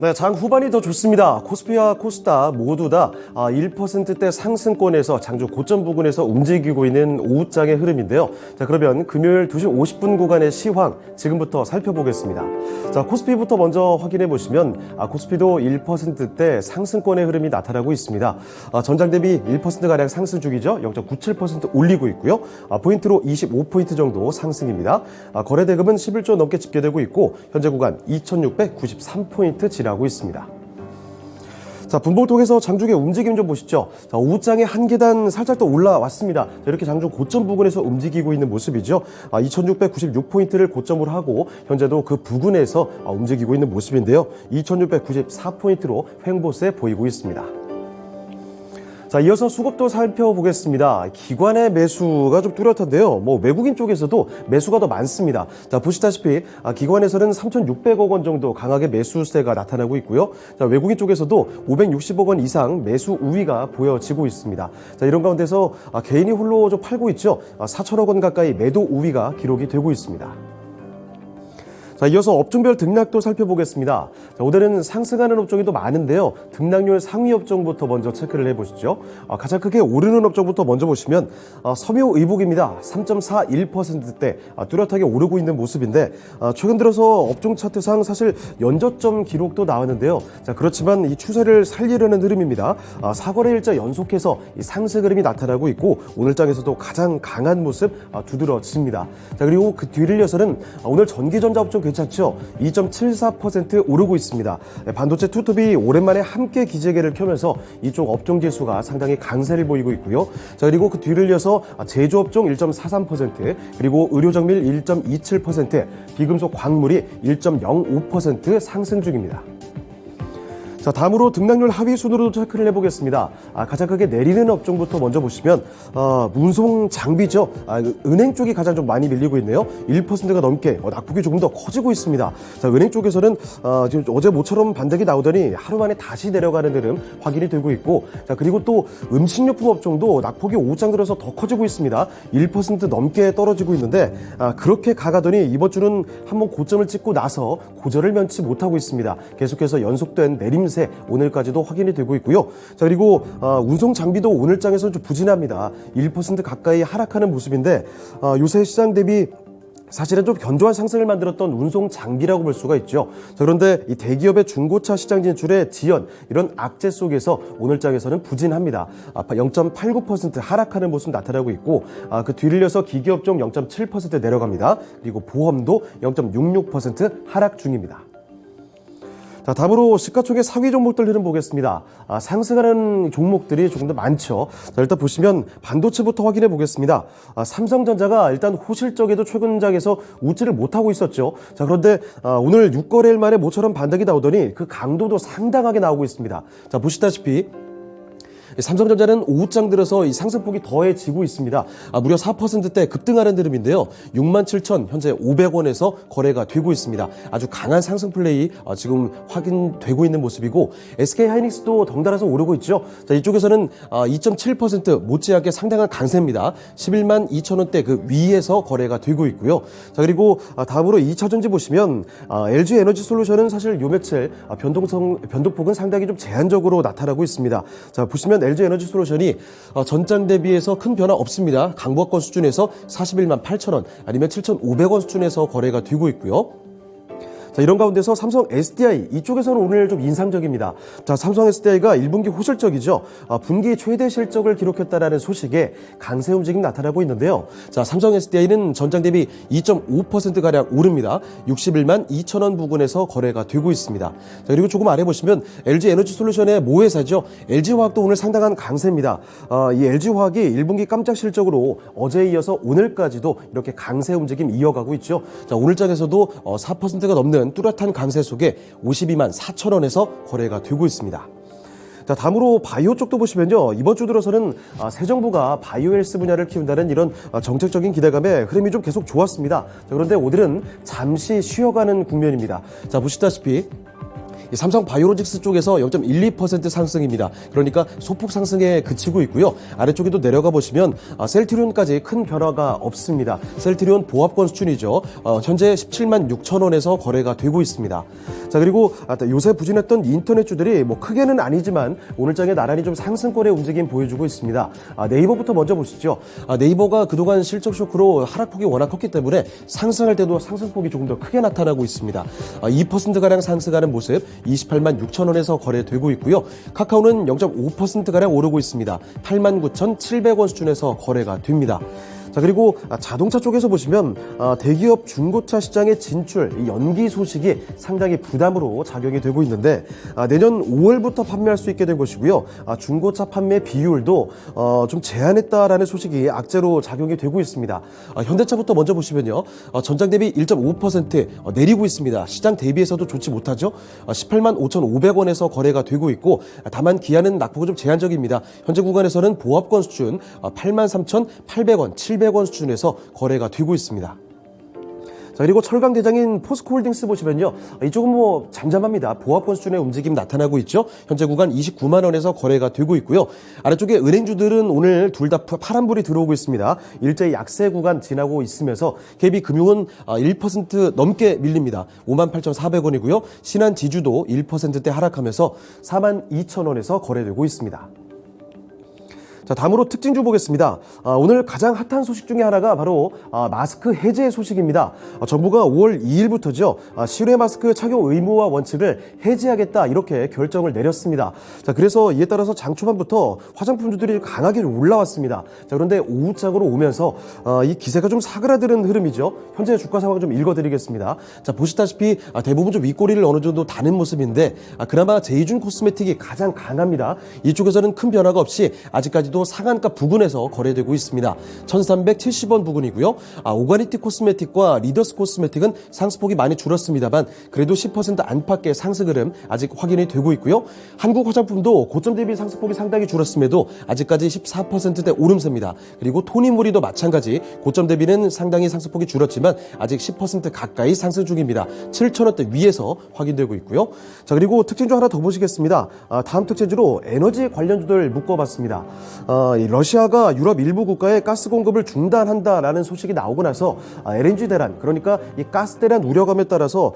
네, 장 후반이 더 좋습니다. 코스피와 코스닥 모두 다 1%대 상승권에서 장중 고점 부근에서 움직이고 있는 오후장의 흐름인데요. 자, 그러면 금요일 2시 50분 구간의 시황 지금부터 살펴보겠습니다. 자, 코스피부터 먼저 확인해 보시면 코스피도 1%대 상승권의 흐름이 나타나고 있습니다. 전장 대비 1%가량 상승 중이죠. 0.97% 올리고 있고요. 포인트로 25포인트 정도 상승입니다. 거래대금은 11조 넘게 집계되고 있고 현재 구간 2693포인트 지나고 있습니다. 자, 분봉 통해서 장중의 움직임 좀 보시죠. 자, 오후장에 한 계단 살짝 더 올라왔습니다. 자, 이렇게 장중 고점 부근에서 움직이고 있는 모습이죠. 2696포인트를 고점으로 하고 현재도 그 부근에서 움직이고 있는 모습인데요. 2694포인트로 횡보세 보이고 있습니다. 자, 이어서 수급도 살펴보겠습니다. 기관의 매수가 좀 뚜렷한데요. 외국인 쪽에서도 매수가 더 많습니다. 자, 보시다시피 기관에서는 3,600억 원 정도 강하게 매수세가 나타나고 있고요. 자, 외국인 쪽에서도 560억 원 이상 매수 우위가 보여지고 있습니다. 자, 이런 가운데서 개인이 홀로 좀 팔고 있죠. 4천억 원 가까이 매도 우위가 기록이 되고 있습니다. 자, 이어서 업종별 등락도 살펴보겠습니다. 자, 오늘은 상승하는 업종이 더 많은데요. 등락률 상위 업종부터 먼저 체크를 해보시죠. 가장 크게 오르는 업종부터 먼저 보시면 섬유의복입니다. 3.41%대 뚜렷하게 오르고 있는 모습인데 최근 들어서 업종 차트상 사실 연저점 기록도 나왔는데요. 자, 그렇지만 이 추세를 살리려는 흐름입니다. 4거래일자 연속해서 이 상승 흐름이 나타나고 있고 오늘장에서도 가장 강한 모습 두드러집니다. 자, 그리고 그 뒤를 이어서는 오늘 전기전자 업종 괜찮죠? 2.74% 오르고 있습니다. 반도체 투톱이 오랜만에 함께 기재개를 켜면서 이쪽 업종 지수가 상당히 강세를 보이고 있고요. 자, 그리고 그 뒤를 이어서 제조업종 1.43%, 그리고 의료정밀 1.27%, 비금속 광물이 1.05% 상승 중입니다. 자, 다음으로 등락률 하위 순으로 체크를 해보겠습니다. 가장 크게 내리는 업종부터 먼저 보시면 운송 장비죠. 은행 쪽이 가장 좀 많이 밀리고 있네요. 1%가 넘게 낙폭이 조금 더 커지고 있습니다. 자, 은행 쪽에서는 지금 어제 모처럼 반등이 나오더니 하루 만에 다시 내려가는 흐름 확인이 되고 있고, 자, 그리고 또 음식료품 업종도 낙폭이 오후장 들어서 더 커지고 있습니다. 1% 넘게 떨어지고 있는데 그렇게 가가더니 이번 주는 한번 고점을 찍고 나서 고저를 면치 못하고 있습니다. 계속해서 연속된 내림 오늘까지도 확인이 되고 있고요. 자, 그리고 운송 장비도 오늘장에서는 좀 부진합니다. 1% 가까이 하락하는 모습인데 요새 시장 대비 사실은 좀 견조한 상승을 만들었던 운송 장비라고 볼 수가 있죠. 자, 그런데 이 대기업의 중고차 시장 진출의 지연, 이런 악재 속에서 오늘장에서는 부진합니다. 0.89% 하락하는 모습 나타나고 있고 그 뒤를 이어서 기기업종 0.7% 내려갑니다. 그리고 보험도 0.66% 하락 중입니다. 자, 다음으로 시가총액 상위 종목들 흐름 보겠습니다. 상승하는 종목들이 조금 더 많죠. 자, 일단 보시면 반도체부터 확인해 보겠습니다. 삼성전자가 일단 호실적에도 최근장에서 웃지를 못하고 있었죠. 자, 그런데 오늘 6거래일 만에 모처럼 반등이 나오더니 그 강도도 상당하게 나오고 있습니다. 자, 보시다시피 삼성전자는 오후장 들어서 이 상승폭이 더해지고 있습니다. 무려 4%대 급등하는 흐름인데요. 67,000 현재 500원에서 거래가 되고 있습니다. 아주 강한 상승 플레이 지금 확인되고 있는 모습이고, SK하이닉스도 덩달아서 오르고 있죠. 자, 이쪽에서는 2.7% 못지않게 상당한 강세입니다. 112,000 원대 그 위에서 거래가 되고 있고요. 자, 그리고 다음으로 2차전지 보시면 LG에너지솔루션은 사실 요 며칠 변동폭은 상당히 좀 제한적으로 나타나고 있습니다. 자, 보시면 LG에너지솔루션이 전장 대비해서 큰 변화 없습니다. 강보합권 수준에서 418,000원 아니면 7,500원 수준에서 거래가 되고 있고요. 자, 이런 가운데서 삼성 SDI 이쪽에서는 오늘 좀 인상적입니다. 자, 삼성 SDI가 1분기 호실적이죠. 분기 최대 실적을 기록했다라는 소식에 강세 움직임 나타나고 있는데요. 자, 삼성 SDI는 전장 대비 2.5%가량 오릅니다. 612,000원 부근에서 거래가 되고 있습니다. 자, 그리고 조금 아래 보시면 LG에너지솔루션의 모회사죠. LG화학도 오늘 상당한 강세입니다. 이 LG화학이 1분기 깜짝 실적으로 어제에 이어서 오늘까지도 이렇게 강세 움직임 이어가고 있죠. 자, 오늘장에서도 4%가 넘는 뚜렷한 강세 속에 524,000원에서 거래가 되고 있습니다. 자, 다음으로 바이오 쪽도 보시면요. 이번 주 들어서는 새 정부가 바이오헬스 분야를 키운다는 이런 정책적인 기대감에 흐름이 좀 계속 좋았습니다. 자, 그런데 오늘은 잠시 쉬어가는 국면입니다. 자, 보시다시피 이 삼성 바이오로직스 쪽에서 0.12% 상승입니다. 그러니까 소폭 상승에 그치고 있고요. 아래쪽에도 내려가 보시면 셀트리온까지 큰 변화가 없습니다. 셀트리온 보합권 수준이죠. 현재 17만 6천 원에서 거래가 되고 있습니다. 자, 그리고 요새 부진했던 인터넷주들이 뭐 크게는 아니지만 오늘장에 나란히 좀 상승권의 움직임 보여주고 있습니다. 네이버부터 먼저 보시죠. 네이버가 그동안 실적 쇼크로 하락폭이 워낙 컸기 때문에 상승할 때도 상승폭이 조금 더 크게 나타나고 있습니다. 2%가량 상승하는 모습 28만 6천 원에서 거래되고 있고요. 카카오는 0.5%가량 오르고 있습니다. 89,700원 수준에서 거래가 됩니다. 자, 그리고 자동차 쪽에서 보시면 대기업 중고차 시장의 진출, 이 연기 소식이 상당히 부담으로 작용이 되고 있는데 내년 5월부터 판매할 수 있게 된 것이고요. 중고차 판매 비율도 좀 제한했다라는 소식이 악재로 작용이 되고 있습니다. 현대차부터 먼저 보시면요. 전장 대비 1.5% 내리고 있습니다. 시장 대비해서도 좋지 못하죠. 18만 5,500원에서 거래가 되고 있고 다만 기아는 낙폭은 좀 제한적입니다. 현재 구간에서는 보합권 수준 83,800원, 700원 수준에서 거래가 되고 있습니다. 자, 그리고 철강 대장인 포스코홀딩스 보시면요. 이쪽은 뭐 잠잠합니다. 보합권 수준의 움직임 나타나고 있죠. 현재 구간 29만 원에서 거래가 되고 있고요. 아래쪽에 은행주들은 오늘 둘 다 파란불이 들어오고 있습니다. 일제히 약세 구간 지나고 있으면서 KB금융은 1% 넘게 밀립니다. 58,400원이고요. 신한지주도 1%대 하락하면서 42,000원에서 거래되고 있습니다. 자, 다음으로 특징주 보겠습니다. 오늘 가장 핫한 소식 중에 하나가 바로 마스크 해제 소식입니다. 정부가 5월 2일부터죠. 실외 마스크 착용 의무화 원칙을 해제하겠다 이렇게 결정을 내렸습니다. 자, 그래서 이에 따라서 장 초반부터 화장품주들이 강하게 올라왔습니다. 자, 그런데 오후장으로 오면서 이 기세가 좀 사그라드는 흐름이죠. 현재 주가 상황 좀 읽어드리겠습니다. 자, 보시다시피 대부분 좀 윗꼬리를 어느 정도 다는 모습인데 그나마 제이준 코스메틱이 가장 강합니다. 이쪽에서는 큰 변화가 없이 아직까지도 상한가 부근에서 거래되고 있습니다. 1370원 부근이고요. 오가니티 코스메틱과 리더스 코스메틱은 상승폭이 많이 줄었습니다만 그래도 10% 안팎의 상승 흐름 아직 확인이 되고 있고요. 한국 화장품도 고점 대비 상승폭이 상당히 줄었음에도 아직까지 14%대 오름세입니다. 그리고 토니모리도 마찬가지 고점 대비는 상당히 상승폭이 줄었지만 아직 10% 가까이 상승 중입니다. 7,000원대 위에서 확인되고 있고요. 자, 그리고 특징주 하나 더 보시겠습니다. 다음 특징주로 에너지 관련주들 묶어봤습니다. 러시아가 유럽 일부 국가에 가스 공급을 중단한다라는 소식이 나오고 나서 LNG 대란, 그러니까 이 가스 대란 우려감에 따라서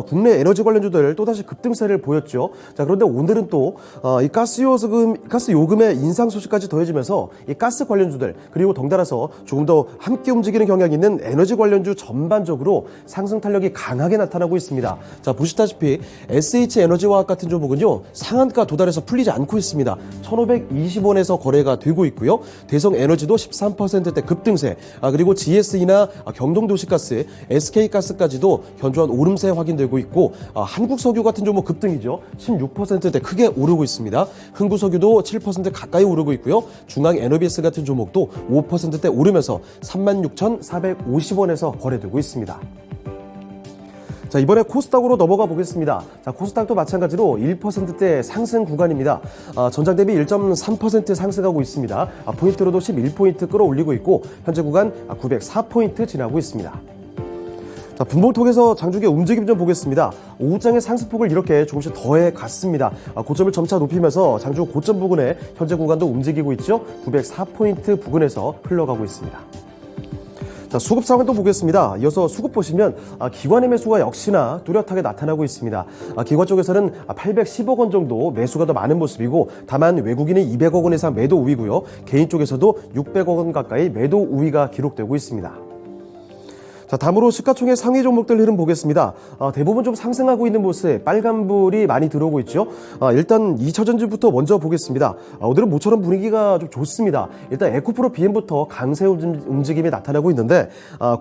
국내 에너지 관련주들 또다시 급등세를 보였죠. 자, 그런데 오늘은 또 이 가스 요금의 인상 소식까지 더해지면서 이 가스 관련주들 그리고 덩달아서 조금 더 함께 움직이는 경향이 있는 에너지 관련주 전반적으로 상승 탄력이 강하게 나타나고 있습니다. 자, 보시다시피 SH에너지화학 같은 종목은요 상한가 도달해서 풀리지 않고 있습니다. 1,520원에서 거래가 되고 있고요. 대성에너지도 13%대 급등세, 그리고 GSE나 경동도시가스, SK가스까지도 견조한 오름세 확인되고 있고 한국석유 같은 종목 급등이죠. 16%대 크게 오르고 있습니다. 흥구석유도 7% 가까이 오르고 있고요. 중앙에너비스 같은 종목도 5%대 오르면서 36,450원에서 거래되고 있습니다. 자, 이번에 코스닥으로 넘어가 보겠습니다. 자, 코스닥도 마찬가지로 1%대 상승 구간입니다. 전장 대비 1.3% 상승하고 있습니다. 포인트로도 11포인트 끌어올리고 있고 현재 구간 904포인트 지나고 있습니다. 자, 분봉통에서 장중의 움직임 좀 보겠습니다. 오후장의 상승폭을 이렇게 조금씩 더해 갔습니다. 고점을 점차 높이면서 장중 고점 부근에 현재 구간도 움직이고 있죠. 904포인트 부근에서 흘러가고 있습니다. 자, 수급 상황도 보겠습니다. 이어서 수급 보시면 기관의 매수가 역시나 뚜렷하게 나타나고 있습니다. 기관 쪽에서는 810억 원 정도 매수가 더 많은 모습이고 다만 외국인은 200억 원 이상 매도 우위고요. 개인 쪽에서도 600억 원 가까이 매도 우위가 기록되고 있습니다. 자, 다음으로 시가총액 상위 종목들 흐름 보겠습니다. 대부분 좀 상승하고 있는 모습, 빨간불이 많이 들어오고 있죠. 일단 2차전지부터 먼저 보겠습니다. 오늘은 모처럼 분위기가 좀 좋습니다. 일단 에코프로 BM부터 강세 움직임이 나타나고 있는데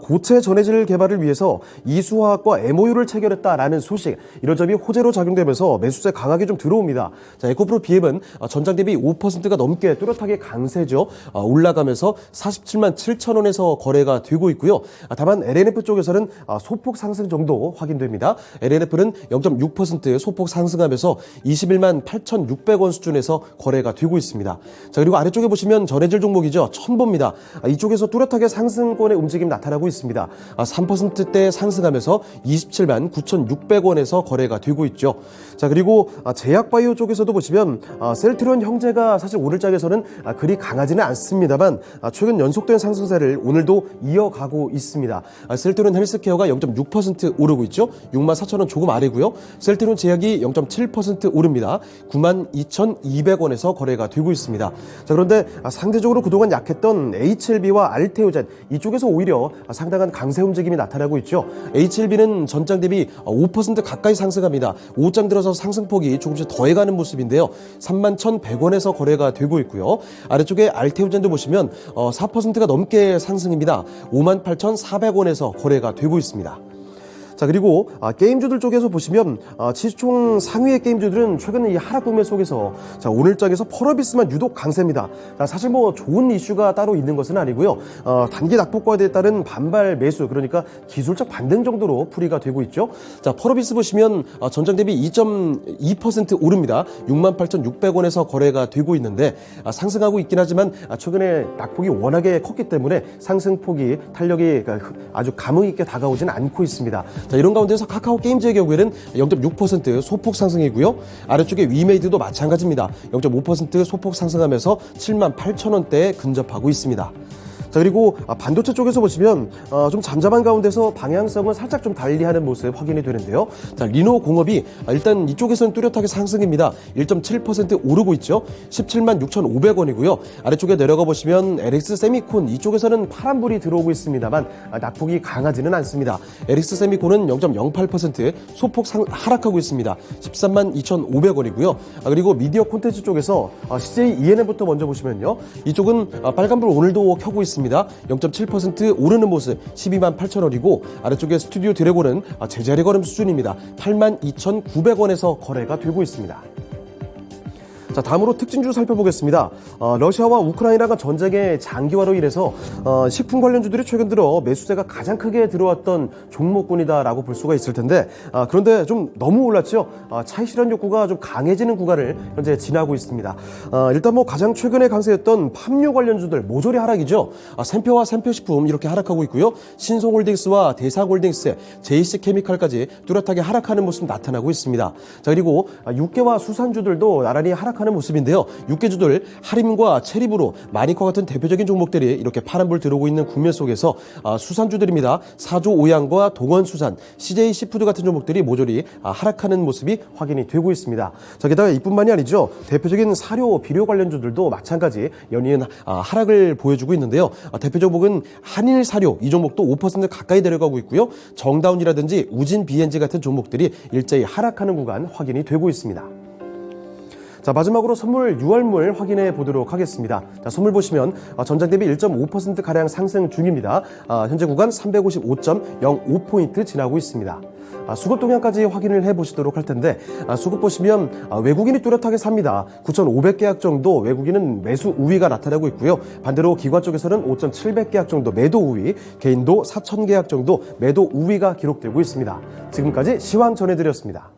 고체 전해질 개발을 위해서 이수화학과 MOU를 체결했다라는 소식, 이런 점이 호재로 작용되면서 매수세 강하게 좀 들어옵니다. 자, 에코프로 BM은 전장 대비 5%가 넘게 뚜렷하게 강세죠. 올라가면서 47만 7천 원에서 거래가 되고 있고요. 다만 LNF 쪽에서는 소폭 상승 정도 확인됩니다. LNF는 0.6% 소폭 상승하면서 21만 8,600원 수준에서 거래가 되고 있습니다. 자, 그리고 아래쪽에 보시면 전해질 종목이죠. 첨보입니다. 이쪽에서 뚜렷하게 상승권의 움직임 나타나고 있습니다. 3%대 상승하면서 27만 9,600원에서 거래가 되고 있죠. 자, 그리고 제약바이오 쪽에서도 보시면 셀트리온 형제가 사실 오늘 장에서는 그리 강하지는 않습니다만 최근 연속된 상승세를 오늘도 이어가고 있습니다. 셀트리온 헬스케어가 0.6% 오르고 있죠. 6만 4천 원 조금 아래고요. 셀트리온 제약이 0.7% 오릅니다. 9만 2,200원에서 거래가 되고 있습니다. 자, 그런데 상대적으로 그동안 약했던 HLB와 알테오젠 이쪽에서 오히려 상당한 강세 움직임이 나타나고 있죠. HLB는 전장 대비 5% 가까이 상승합니다. 5장 들어서 상승폭이 조금씩 더해가는 모습인데요. 31,100원에서 거래가 되고 있고요. 아래쪽에 알테오젠도 보시면 4%가 넘게 상승입니다. 58,400원에서 거래가 되고 있습니다. 자, 그리고 게임주들 쪽에서 보시면 시총 상위의 게임주들은 최근 이 하락 국면 속에서 자, 오늘 장에서 펄어비스만 유독 강세입니다. 사실 뭐 좋은 이슈가 따로 있는 것은 아니고요. 단기 낙폭과에 따른 반발 매수, 그러니까 기술적 반등 정도로 풀이가 되고 있죠. 자, 펄어비스 보시면 전장 대비 2.2% 오릅니다. 68,600원에서 거래가 되고 있는데 상승하고 있긴 하지만 최근에 낙폭이 워낙에 컸기 때문에 상승폭이 탄력이 아주 감흥 있게 다가오진 않고 있습니다. 자, 이런 가운데서 카카오 게임즈의 경우에는 0.6% 소폭 상승이고요. 아래쪽에 위메이드도 마찬가지입니다. 0.5% 소폭 상승하면서 78,000원대에 근접하고 있습니다. 자, 그리고 반도체 쪽에서 보시면 좀 잠잠한 가운데서 방향성은 살짝 좀 달리하는 모습 확인이 되는데요. 자, 리노공업이 일단 이쪽에서는 뚜렷하게 상승입니다. 1.7% 오르고 있죠. 17만 6,500원이고요. 아래쪽에 내려가 보시면 LX 세미콘 이쪽에서는 파란불이 들어오고 있습니다만 낙폭이 강하지는 않습니다. LX 세미콘은 0.08% 소폭 하락하고 있습니다. 13만 2,500원이고요. 그리고 미디어 콘텐츠 쪽에서 CJ ENM부터 먼저 보시면요. 이쪽은 빨간불 오늘도 켜고 있습니다. 0.7% 오르는 모습 12만 8천원이고 아래쪽에 스튜디오 드래곤은 제자리 걸음 수준입니다. 8만 2,900원에서 거래가 되고 있습니다. 자, 다음으로 특징주 살펴보겠습니다. 러시아와 우크라이나가 전쟁의 장기화로 인해서 식품 관련주들이 최근 들어 매수세가 가장 크게 들어왔던 종목군이다라고 볼 수가 있을 텐데 그런데 좀 너무 올랐죠. 차익 실현 욕구가 좀 강해지는 구간을 현재 지나고 있습니다. 일단 뭐 가장 최근에 강세였던 팜유 관련주들 모조리 하락이죠. 샘표와 샘표식품 이렇게 하락하고 있고요. 신송홀딩스와 대상홀딩스, JC케미칼까지 뚜렷하게 하락하는 모습 나타나고 있습니다. 자, 그리고 육계와 수산주들도 나란히 하락하는 모습인데요. 육계주들 하림과 체리브로, 마니커 같은 대표적인 종목들이 이렇게 파란불 들어오고 있는 국면 속에서 수산주들입니다. 사조 오양과 동원수산, CJ 시푸드 같은 종목들이 모조리 하락하는 모습이 확인이 되고 있습니다. 자, 게다가 이뿐만이 아니죠. 대표적인 사료, 비료 관련주들도 마찬가지 연이은 하락을 보여주고 있는데요. 대표 종목은 한일사료 이 종목도 5% 가까이 내려가고 있고요. 정다운이라든지 우진 BNG 같은 종목들이 일제히 하락하는 구간 확인이 되고 있습니다. 자, 마지막으로 선물 6월물 확인해 보도록 하겠습니다. 자, 선물 보시면 전장 대비 1.5%가량 상승 중입니다. 현재 구간 355.05포인트 지나고 있습니다. 수급 동향까지 확인을 해보시도록 할 텐데 수급 보시면 외국인이 뚜렷하게 삽니다. 9,500계약 정도 외국인은 매수 우위가 나타나고 있고요. 반대로 기관 쪽에서는 5,700계약 정도 매도 우위, 개인도 4,000계약 정도 매도 우위가 기록되고 있습니다. 지금까지 시황 전해드렸습니다.